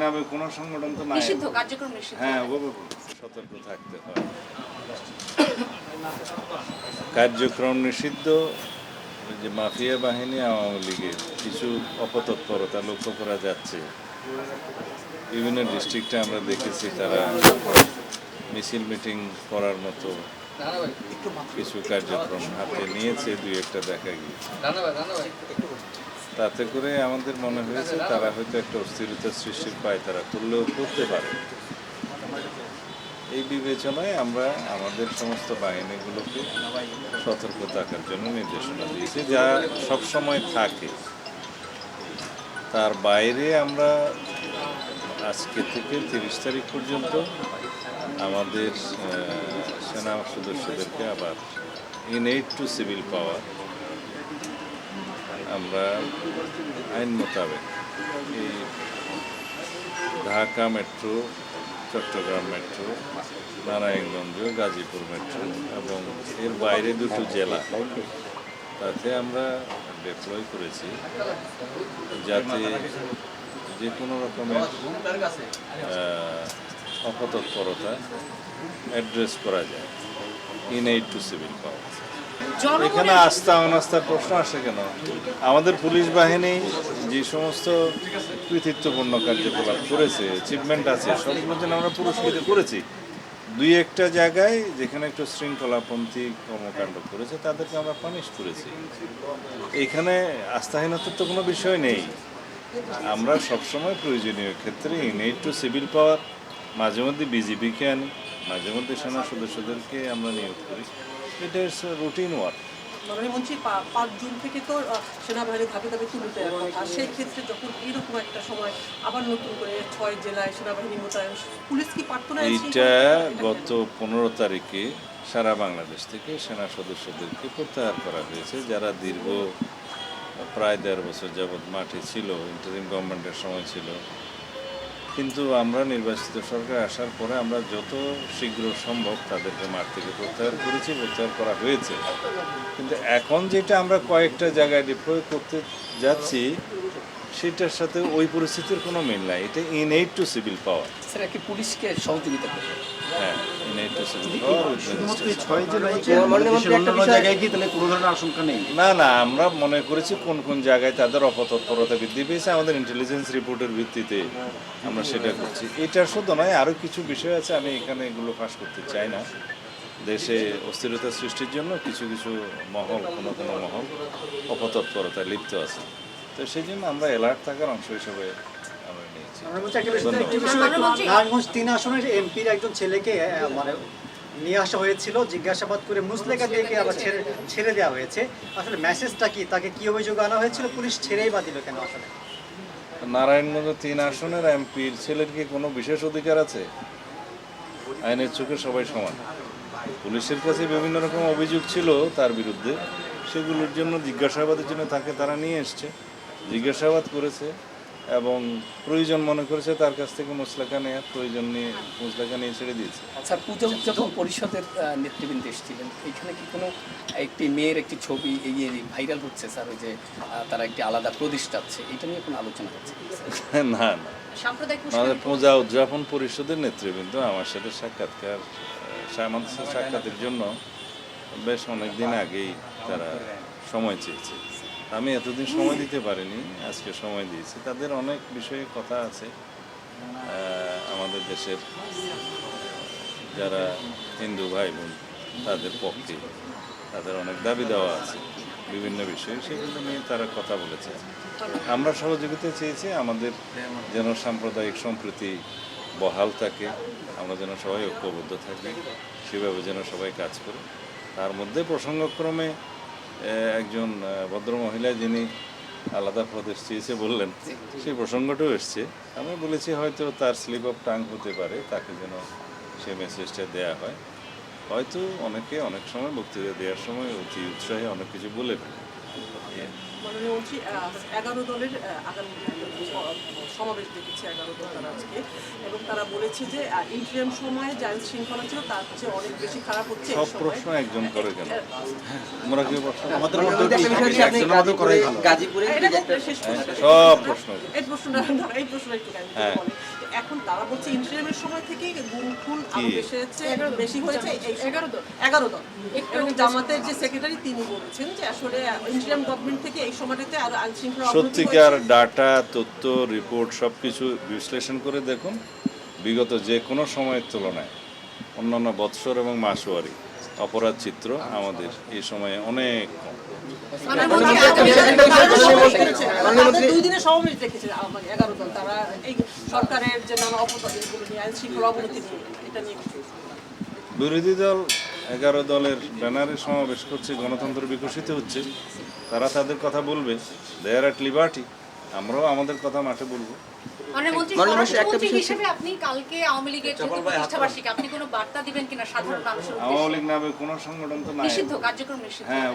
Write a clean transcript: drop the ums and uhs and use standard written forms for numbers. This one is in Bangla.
নামে কোনো সংগঠন তো নাই। নিষিদ্ধ কার্যক্রম নিষিদ্ধ। হ্যাঁ, সতর্ক থাকতে হয়। কার্যক্রম নিষিদ্ধ। যে মাফিয়া বাহিনী আওয়ামী লীগের কিছু অপতৎপরতা লক্ষ্য করা যাচ্ছে। বিভিন্ন ডিস্ট্রিক্টে আমরা দেখেছি তারা মিছিল মিটিং করার মতো কিছু কার্যক্রম হাতে নিয়েছে, দুই একটা দেখা গিয়েছে। তাতে করে আমাদের মনে হয়েছে তারা হয়তো একটা অস্থিরতা সৃষ্টির পায়তারা করলেও করতে পারে। এই বিবেচনায় আমরা আমাদের সমস্ত বাহিনীগুলোকে সতর্ক থাকার জন্য নির্দেশনা দিয়েছি, যা সবসময় থাকে। তার বাইরে আমরা আজকে থেকে 30 তারিখ পর্যন্ত আমাদের সেনা সদস্যদেরকে আবার in aid to civil power আমরা আইন মোতাবেক এই Dhaka metro, Chittagong metro, Narayanganj, Gazipur metro এবং এর বাইরে দুটো জেলা, তাতে আমরা ডিপ্লয় করেছি যাতে যে কোনো রকমের অপতৎপরতা অ্যাড্রেস করা যায় ইন এইড টু সিভিল পাওয়ার। এখানে আস্থা অনাস্থার প্রশ্ন আসে কেন? আমাদের পুলিশ বাহিনী যে সমস্ত কৃতিত্বপূর্ণ কার্যকলাপ করেছে, অ্যাচিভমেন্ট আছে, সবগুলো যেন আমরা পুরস্কৃত করেছি। দুই একটা জায়গায় যেখানে একটু শৃঙ্খলাপন্থী কর্মকাণ্ড করেছে তাদেরকে আমরা পানিশ করেছি। এখানে আস্থাহীনতার তো কোনো বিষয় নেই। আমরা সবসময় প্রয়োজনীয় ক্ষেত্রে ইন এইড টু সিভিল পাওয়ার মাঝে মধ্যে বিজিবিকে আনি, মাঝে মধ্যে সেনা সদস্যদেরকে আমরা নিয়োগ করি। এটা ইটস রুটিন ওয়ার্ক। মাননীয় মন্ত্রী 5 জুন থেকে তো সেনাবাহিনী ধাপে ধাপে তুলে দেওয়ার কথা। সেই ক্ষেত্রে যখন এরকম একটা সময় আবার নতুন করে 6 জেলায় সেনাবাহিনী মোতায়েন, পুলিশ কি পারত না? এইটা গত 15 তারিখে সারা বাংলাদেশ থেকে সেনা সদস্যদেরকে প্রত্যাহার করা হয়েছে, যারা দীর্ঘ প্রায় 1.5 বছর যাবৎ মাঠে ছিল, ইন্টারিম গভর্নমেন্টের সময় ছিল। কিন্তু আমরা নির্বাচিত সরকার আসার পরে আমরা যত শীঘ্র সম্ভব তাদেরকে মাঠ থেকে প্রত্যাহার করেছি, প্রত্যাহার করা হয়েছে। কিন্তু এখন যেটা আমরা কয়েকটা জায়গায় ডিপ্লয় করতে যাচ্ছি সেটার সাথে ওই পরিস্থিতির কোনো মিল নাই। এটা in aid to civil power. Sir, কি পুলিশকে সহযোগিতা করবে? হ্যাঁ, ইন এইড টু সিভিল পাওয়ার। না না, আমরা মনে করেছি কোন কোন জায়গায় তাদের অপতৎপরতা বৃদ্ধি পেয়েছে, আমাদের ইন্টেলিজেন্স রিপোর্টের ভিত্তিতে আমরা সেটা করছি। এটা শুধু নয়, আরও কিছু বিষয় আছে, আমি এখানে এগুলো ফাঁস করতে চাই না। দেশে অস্থিরতা সৃষ্টির জন্য কিছু কিছু মহল, কোনো মহল অপতৎপরতায় লিপ্ত আছে। তো সেই জন্য আমরা অ্যালার্ট থাকার অংশ হিসেবে আমরা নিয়েছি। নারায়ণগঞ্জ 3 আসনের এমপির একজন ছেলেকে মানে নিয়ে আসা হয়েছিল, জিজ্ঞাসাবাদ করে মুসলেখা দিয়ে আবার ছেড়ে দেওয়া হয়েছে। আসলে মেসেজটা কি? তাকে কি অভিযোগ আনা হয়েছিল? পুলিশ ছেড়েই বা দিল কেন? আসলে নারায়ণগঞ্জ 3 আসনের এমপির ছেলের কি কোনো বিশেষ অধিকার আছে? আইনের চোখে সবাই সমান। পুলিশের কাছে বিভিন্ন রকম অভিযোগ ছিল তার বিরুদ্ধে, সেগুলোর জন্য জিজ্ঞাসাবাদের জন্য তাকে তারা নিয়ে এসছে, জিজ্ঞাসাবাদ করেছে এবং প্রয়োজন মনে করেছে তার কাছ থেকে মুসলেখা নেওয়ার, প্রয়োজন নিয়ে মুসলেখা নিয়ে ছেড়ে দিয়েছে। স্যার, পূজা উদযাপন পরিষদের নেতৃবৃন্দ এসেছিলেন, এখানে কি কোনো একটি মেয়ের একটি ছবি ভাইরাল হচ্ছে স্যার, ওই যে তারা একটি আলাদা প্রদেশ চাচ্ছে, এটা নিয়ে কোনো আলোচনা হচ্ছে? না না, আমাদের পূজা উদযাপন পরিষদের নেতৃবৃন্দ আমার সাথে সাক্ষাতের জন্য বেশ অনেক দিন আগেই তারা সময় চেয়েছে। আমি এতদিন সময় দিতে পারিনি, আজকে সময় দিয়েছি। তাদের অনেক বিষয়ে কথা আছে। আমাদের দেশের যারা হিন্দু ভাই বোন তাদের পক্ষে তাদের অনেক দাবি দেওয়া আছে বিভিন্ন বিষয়ে, সেগুলো নিয়ে তারা কথা বলেছে। আমরা সহযোগিতা চেয়েছি, আমাদের যেন সাম্প্রদায়িক সম্প্রীতি বহাল থাকে, আমরা যেন সবাই ঐক্যবদ্ধ থাকি, সেভাবে যেন সবাই কাজ করে। তার মধ্যে প্রসঙ্গক্রমে একজন ভদ্রমহিলা যিনি আলাদা প্রদেশ চেয়েছে বললেন, সেই প্রসঙ্গটাও এসছে। আমি বলেছি হয়তো তার স্লিপ অফ টাং হতে পারে, তাকে যেন সে মেসেজটা দেওয়া হয়। হয়তো অনেকে অনেক সময় বক্তৃতা দেওয়ার সময় অতি উৎসাহে অনেক কিছু বলে ফেলে। মাননীয় মন্ত্রী 11 দলের আগামী সমাবেশ ডেকেছে, 11 দল তারা আজকে, এবং তারা বলেছে যে ইন্টারিম সময়ে যে আইন শৃঙ্খলা ছিল তার চেয়ে অনেক বেশি খারাপ হচ্ছে এই সব সময়। প্রশ্ন একজন করে কেন? তোমরা কি প্রশ্ন? আমাদের মধ্যে একটা বিষয় আছে, আপনি গাজীপুরে এটা বলতে শেষ করছি। সব প্রশ্ন। এই প্রশ্নটা একটু হ্যাঁ। বলে। এখন তারা বলছে ইন্টারিমের সময় থেকে গুম খুন আরো বেশি হয়েছে এই 11 দল। এবং জামাতের যে সেক্রেটারি তিনি বলেছেন যে আসলে ইন্টারিম গভর্নমেন্ট থেকে এই সময়টাতে আরো আইন শৃঙ্খলা অবনতি সত্যিকার হয়েছে। ডাটা, তথ্য, রিপোর্ট সব কিছু বিশ্লেষণ করে দেখুন, বিগত যে কোনো সময়ের তুলনায় অন্যান্য বৎসর এবং মাসওয়ারি অপরাধ চিত্র আমাদের এই সময়ে অনেক কম। তাদের 2 দিনের সমাবেশ দেখেছে 11 দল, তারা এই সরকারের যে নানা অপরাধগুলো নিয়ে, আইন শৃঙ্খলা অবনতি নিয়ে, এটা নিয়ে কিছু। বিরোধী দল 11 দলের ব্যানারে সমাবেশ করছে, গণতন্ত্র বিকশিত হচ্ছে, তারা তাদের কথা বলবে, দেয়ার অ্যাট লিবার্টি, আমরাও আমাদের কথা মাঠে বলবো। স্বরাষ্ট্রমন্ত্রী হিসেবে আপনি কালকে আওয়ামী লীগের প্রতিষ্ঠাবার্ষিকী আপনি কোনো বার্তা দিবেন কিনা সাধারণ মানুষের আওয়ামী উদ্দেশ্যে? লীগ নামে কোনো সংগঠন তো নাই। নিষিদ্ধ কার্যক্রম নিষিদ্ধ। হ্যাঁ,